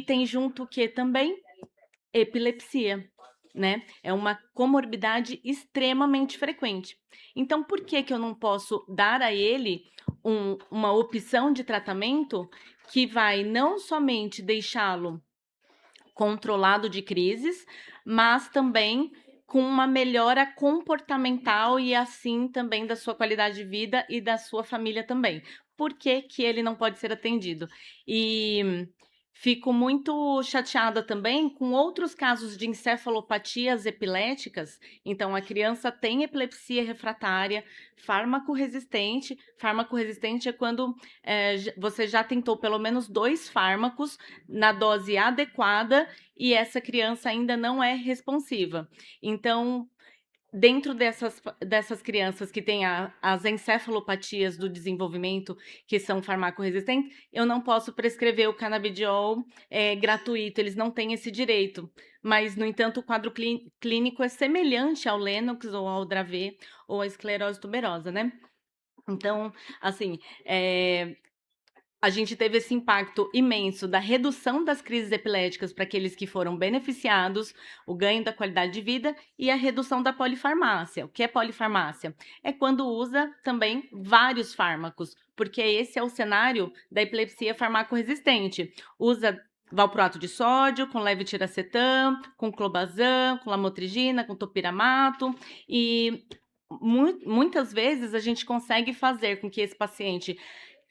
tem junto o que também? Epilepsia, né? É uma comorbidade extremamente frequente. Então, por que que eu não posso dar a ele uma opção de tratamento que vai não somente deixá-lo controlado de crises, mas também com uma melhora comportamental e assim também da sua qualidade de vida e da sua família também. Por que que ele não pode ser atendido? E fico muito chateada também com outros casos de encefalopatias epiléticas. Então, a criança tem epilepsia refratária, fármaco resistente. Fármaco resistente é quando você já tentou pelo menos 2 fármacos na dose adequada e essa criança ainda não é responsiva. Então, dentro dessas crianças que têm as encefalopatias do desenvolvimento, que são farmacorresistentes, eu não posso prescrever o canabidiol gratuito, eles não têm esse direito. Mas, no entanto, o quadro clínico é semelhante ao Lennox ou ao Dravet ou à esclerose tuberosa, né? Então, assim, a gente teve esse impacto imenso da redução das crises epiléticas para aqueles que foram beneficiados, o ganho da qualidade de vida e a redução da polifarmácia. O que é polifarmácia? É quando usa também vários fármacos, porque esse é o cenário da epilepsia farmacorresistente. Usa valproato de sódio, com levetiracetam, com clobazam, com lamotrigina, com topiramato e muitas vezes a gente consegue fazer com que esse paciente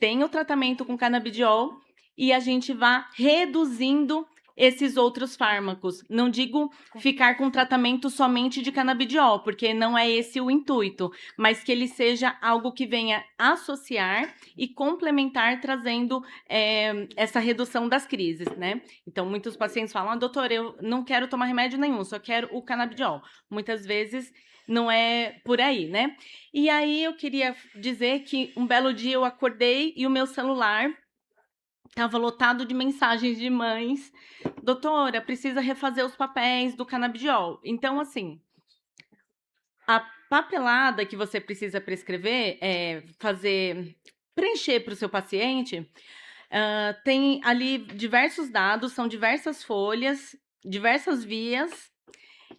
tem o tratamento com canabidiol e a gente vá reduzindo esses outros fármacos. Não digo ficar com tratamento somente de canabidiol, porque não é esse o intuito, mas que ele seja algo que venha associar e complementar, trazendo essa redução das crises, né? Então, muitos pacientes falam, doutor, eu não quero tomar remédio nenhum, só quero o canabidiol. Muitas vezes não é por aí, né? E aí eu queria dizer que um belo dia eu acordei e o meu celular estava lotado de mensagens de mães. Doutora, precisa refazer os papéis do canabidiol. Então, assim, a papelada que você precisa prescrever, preencher para o seu paciente, tem ali diversos dados, são diversas folhas, diversas vias,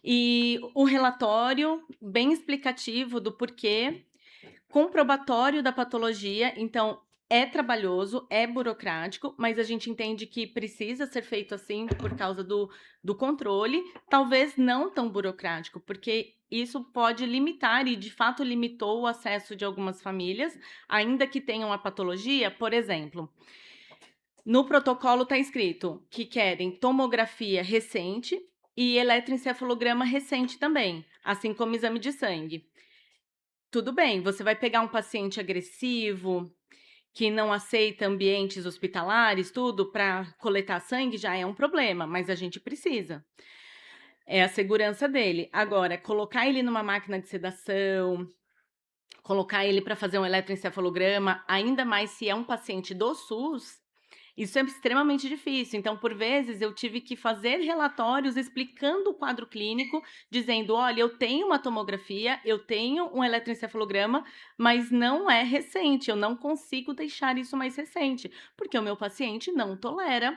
e o relatório bem explicativo do porquê, comprobatório da patologia. Então, é trabalhoso, é burocrático, mas a gente entende que precisa ser feito assim por causa do controle, talvez não tão burocrático, porque isso pode limitar, e de fato limitou o acesso de algumas famílias, ainda que tenham a patologia. Por exemplo, no protocolo está escrito que querem tomografia recente e eletroencefalograma recente também, assim como exame de sangue. Tudo bem, você vai pegar um paciente agressivo, que não aceita ambientes hospitalares, tudo, para coletar sangue, já é um problema, mas a gente precisa. É a segurança dele. Agora, colocar ele numa máquina de sedação, colocar ele para fazer um eletroencefalograma, ainda mais se é um paciente do SUS, isso é extremamente difícil. Então, por vezes, eu tive que fazer relatórios explicando o quadro clínico, dizendo, olha, eu tenho uma tomografia, eu tenho um eletroencefalograma, mas não é recente, eu não consigo deixar isso mais recente, porque o meu paciente não tolera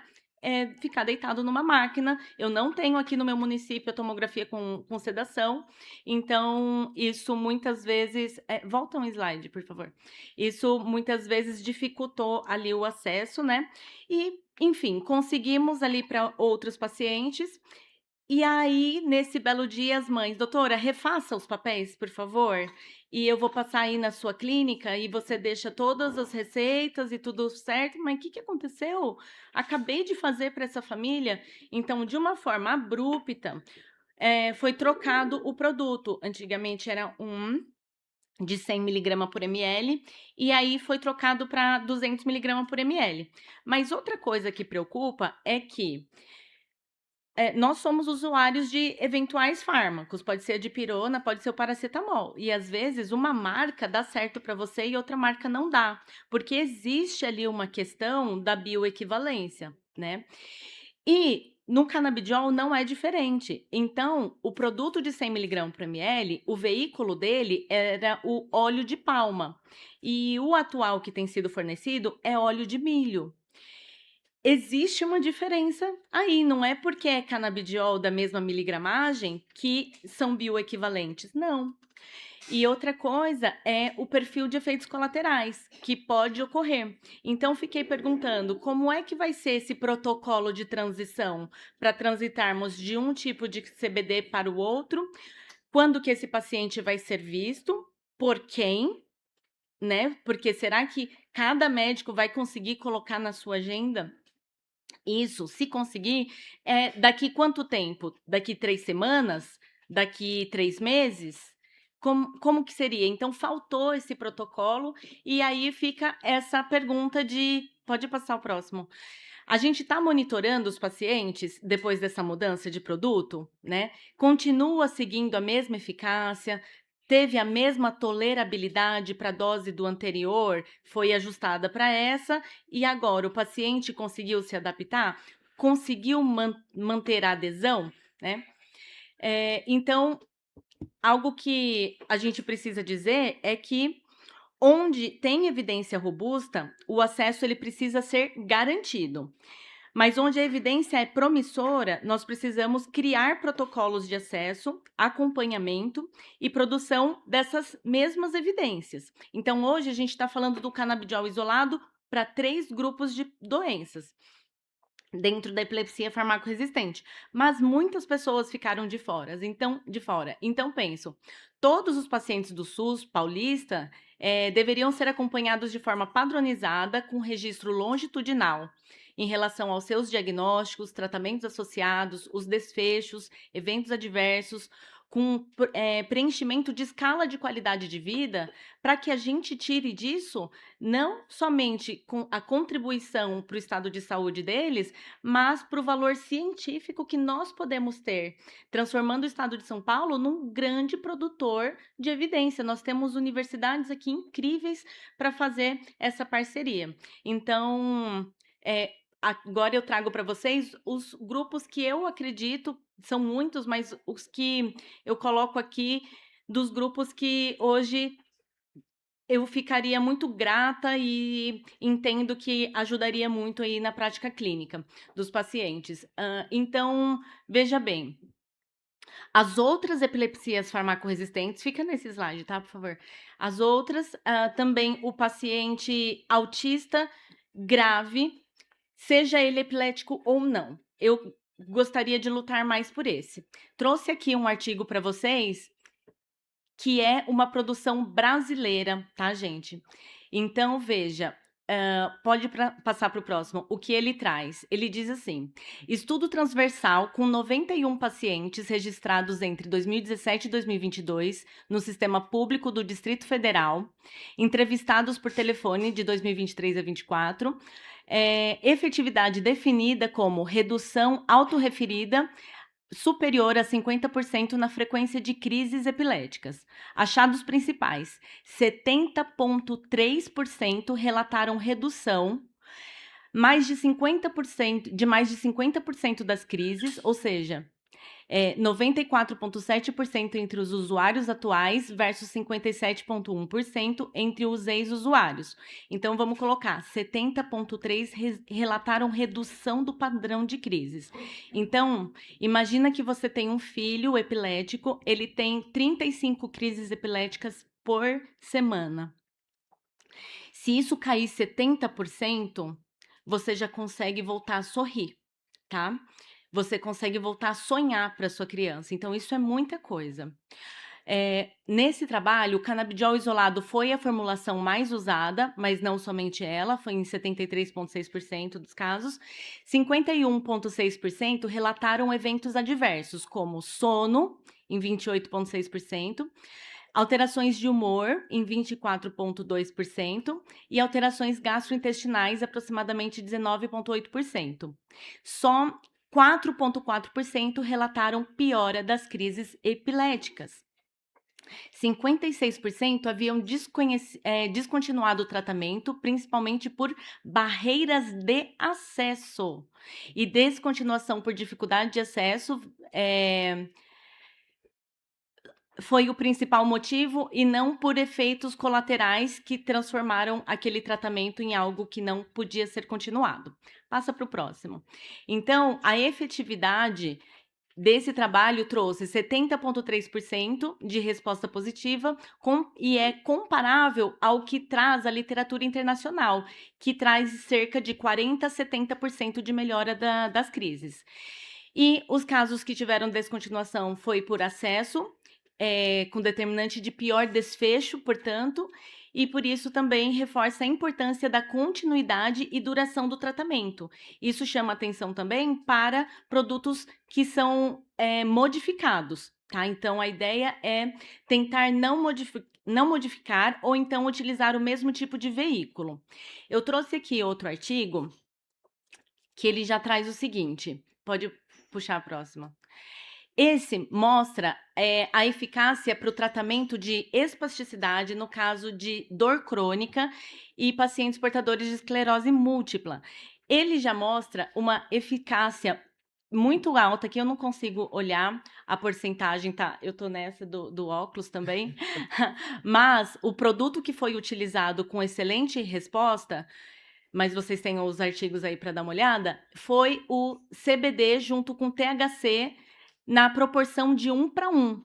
ficar deitado numa máquina. Eu não tenho aqui no meu município a tomografia com sedação, então isso muitas vezes... volta um slide, por favor. Isso muitas vezes dificultou ali o acesso, né? E, enfim, conseguimos ali para outros pacientes. E aí, nesse belo dia, as mães, doutora, refaça os papéis, por favor, e eu vou passar aí na sua clínica e você deixa todas as receitas e tudo certo. Mas o que aconteceu? Acabei de fazer para essa família. Então, de uma forma abrupta, foi trocado o produto. Antigamente era de 100 miligramas por ml, e aí foi trocado para 200 miligramas por ml. Mas outra coisa que preocupa é que nós somos usuários de eventuais fármacos, pode ser a dipirona, pode ser o paracetamol, e às vezes uma marca dá certo para você e outra marca não dá, porque existe ali uma questão da bioequivalência, né? E no canabidiol não é diferente. Então, o produto de 100 miligramas por ml, o veículo dele era o óleo de palma. E o atual que tem sido fornecido é óleo de milho. existe uma diferença aí, não é porque é canabidiol da mesma miligramagem que são bioequivalentes, não. E outra coisa é o perfil de efeitos colaterais que pode ocorrer. Então, fiquei perguntando como é que vai ser esse protocolo de transição para transitarmos de um tipo de CBD para o outro, quando que esse paciente vai ser visto, por quem, né? Porque será que cada médico vai conseguir colocar na sua agenda? Isso, se conseguir, daqui quanto tempo? Daqui 3 semanas? Daqui 3 meses? Como que seria? Então, faltou esse protocolo, e aí fica essa pergunta de. Pode passar o próximo. A gente está monitorando os pacientes depois dessa mudança de produto, né? Continua seguindo a mesma eficácia, teve a mesma tolerabilidade para a dose do anterior, foi ajustada para essa, e agora o paciente conseguiu se adaptar, conseguiu manter a adesão, né? Então, algo que a gente precisa dizer é que onde tem evidência robusta, o acesso ele precisa ser garantido. Mas onde a evidência é promissora, nós precisamos criar protocolos de acesso, acompanhamento e produção dessas mesmas evidências. Então, hoje a gente está falando do canabidiol isolado para 3 grupos de doenças dentro da epilepsia farmacoresistente, mas muitas pessoas ficaram de fora. Então penso, todos os pacientes do SUS paulista deveriam ser acompanhados de forma padronizada, com registro longitudinal, em relação aos seus diagnósticos, tratamentos associados, os desfechos, eventos adversos, com preenchimento de escala de qualidade de vida, para que a gente tire disso não somente com a contribuição para o estado de saúde deles, mas para o valor científico que nós podemos ter, transformando o estado de São Paulo num grande produtor de evidência. Nós temos universidades aqui incríveis para fazer essa parceria. Então, agora eu trago para vocês os grupos que eu acredito, são muitos, mas os que eu coloco aqui dos grupos que hoje eu ficaria muito grata e entendo que ajudaria muito aí na prática clínica dos pacientes. Então, veja bem, as outras epilepsias farmacoresistentes, fica nesse slide, tá, por favor? As outras, também o paciente autista grave, seja ele epilético ou não. Eu gostaria de lutar mais por esse. Trouxe aqui um artigo para vocês que é uma produção brasileira, tá, gente? Então, veja, pode passar para o próximo. O que ele traz? Ele diz assim: estudo transversal com 91 pacientes registrados entre 2017 e 2022 no sistema público do Distrito Federal, entrevistados por telefone de 2023 a 2024. Efetividade definida como redução autorreferida superior a 50% na frequência de crises epiléticas. Achados principais: 70,3% relataram redução de mais de 50% das crises, ou seja, 94,7% entre os usuários atuais versus 57,1% entre os ex-usuários. Então, vamos colocar 70,3% relataram redução do padrão de crises. Então, imagina que você tem um filho epilético, ele tem 35 crises epiléticas por semana. Se isso cair 70%, você já consegue voltar a sorrir, tá? Você consegue voltar a sonhar para sua criança. Então, isso é muita coisa. Nesse trabalho, o canabidiol isolado foi a formulação mais usada, mas não somente ela, foi em 73,6% dos casos. 51,6% relataram eventos adversos, como sono, em 28,6%, alterações de humor, em 24,2%, e alterações gastrointestinais, aproximadamente 19,8%. Só 4,4% relataram piora das crises epiléticas. 56% haviam descontinuado o tratamento, principalmente por barreiras de acesso. E descontinuação por dificuldade de acesso foi o principal motivo e não por efeitos colaterais que transformaram aquele tratamento em algo que não podia ser continuado. Passa para o próximo. Então, a efetividade desse trabalho trouxe 70,3% de resposta positiva e é comparável ao que traz a literatura internacional, que traz cerca de 40% a 70% de melhora das crises. E os casos que tiveram descontinuação foi por acesso, com determinante de pior desfecho, portanto, e por isso também reforça a importância da continuidade e duração do tratamento. Isso chama atenção também para produtos que são modificados, tá? Então, a ideia é tentar não modificar ou então utilizar o mesmo tipo de veículo. Eu trouxe aqui outro artigo que ele já traz o seguinte, pode puxar a próxima. Esse mostra a eficácia para o tratamento de espasticidade no caso de dor crônica e pacientes portadores de esclerose múltipla. Ele já mostra uma eficácia muito alta, que eu não consigo olhar a porcentagem, tá? Eu tô nessa do óculos também. Mas o produto que foi utilizado com excelente resposta, mas vocês têm os artigos aí para dar uma olhada, foi o CBD junto com THC na proporção de 1 para 1.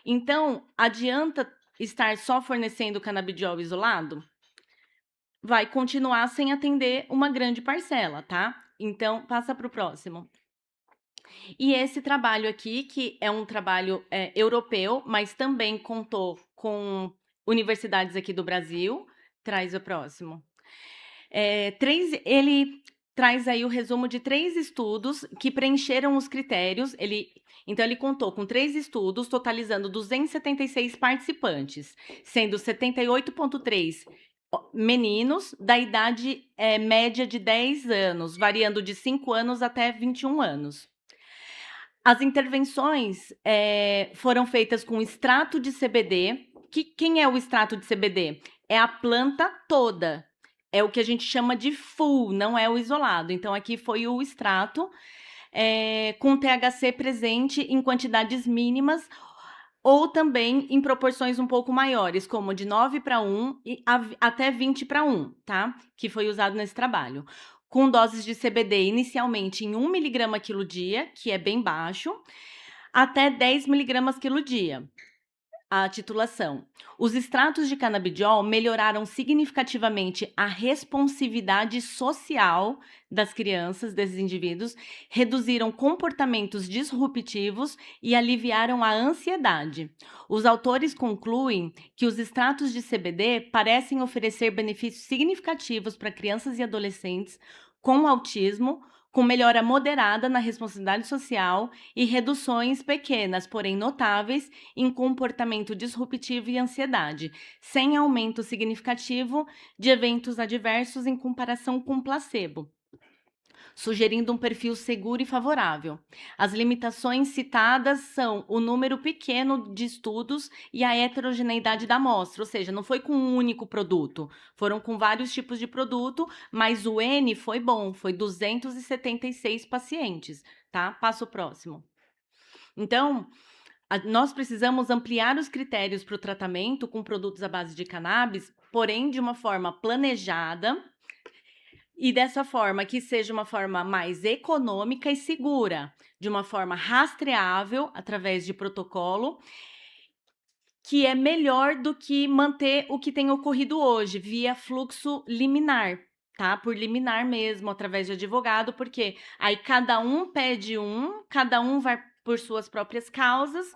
Então, adianta estar só fornecendo canabidiol isolado? Vai continuar sem atender uma grande parcela, tá? Então, passa para o próximo. E esse trabalho aqui, que é um trabalho europeu, mas também contou com universidades aqui do Brasil, traz o próximo. Ele traz aí o resumo de 3 estudos que preencheram os critérios. Então, ele contou com 3 estudos, totalizando 276 participantes, sendo 78,3 meninos da idade média de 10 anos, variando de 5 anos até 21 anos. As intervenções foram feitas com extrato de CBD. Quem é o extrato de CBD? É a planta toda. É o que a gente chama de full, não é o isolado. Então, aqui foi o extrato com THC presente em quantidades mínimas ou também em proporções um pouco maiores, como de 9 para 1 e até 20 para 1, tá? Que foi usado nesse trabalho. Com doses de CBD inicialmente em 1 mg quilo dia, que é bem baixo, até 10 mg quilo dia. A titulação. Os extratos de canabidiol melhoraram significativamente a responsividade social das crianças, desses indivíduos, reduziram comportamentos disruptivos e aliviaram a ansiedade. Os autores concluem que os extratos de CBD parecem oferecer benefícios significativos para crianças e adolescentes com autismo, com melhora moderada na responsabilidade social e reduções pequenas, porém notáveis, em comportamento disruptivo e ansiedade, sem aumento significativo de eventos adversos em comparação com placebo, sugerindo um perfil seguro e favorável. As limitações citadas são o número pequeno de estudos e a heterogeneidade da amostra, ou seja, não foi com um único produto, foram com vários tipos de produto, mas o N foi bom, foi 276 pacientes, tá? Passa o próximo. Então, nós precisamos ampliar os critérios para o tratamento com produtos à base de cannabis, porém de uma forma planejada, e dessa forma que seja uma forma mais econômica e segura, de uma forma rastreável através de protocolo, que é melhor do que manter o que tem ocorrido hoje via fluxo liminar, tá? Por liminar mesmo, através de advogado, porque aí cada um pede cada um vai por suas próprias causas.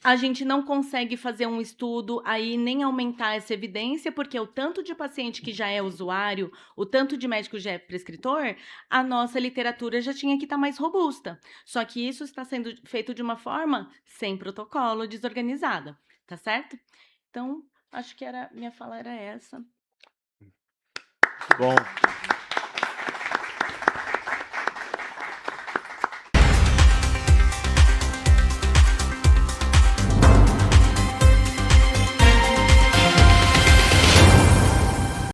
A gente não consegue fazer um estudo aí nem aumentar essa evidência, porque o tanto de paciente que já é usuário, o tanto de médico já é prescritor, a nossa literatura já tinha que estar mais robusta. Só que isso está sendo feito de uma forma sem protocolo, desorganizada, tá certo? Então, acho que minha fala era essa. Bom.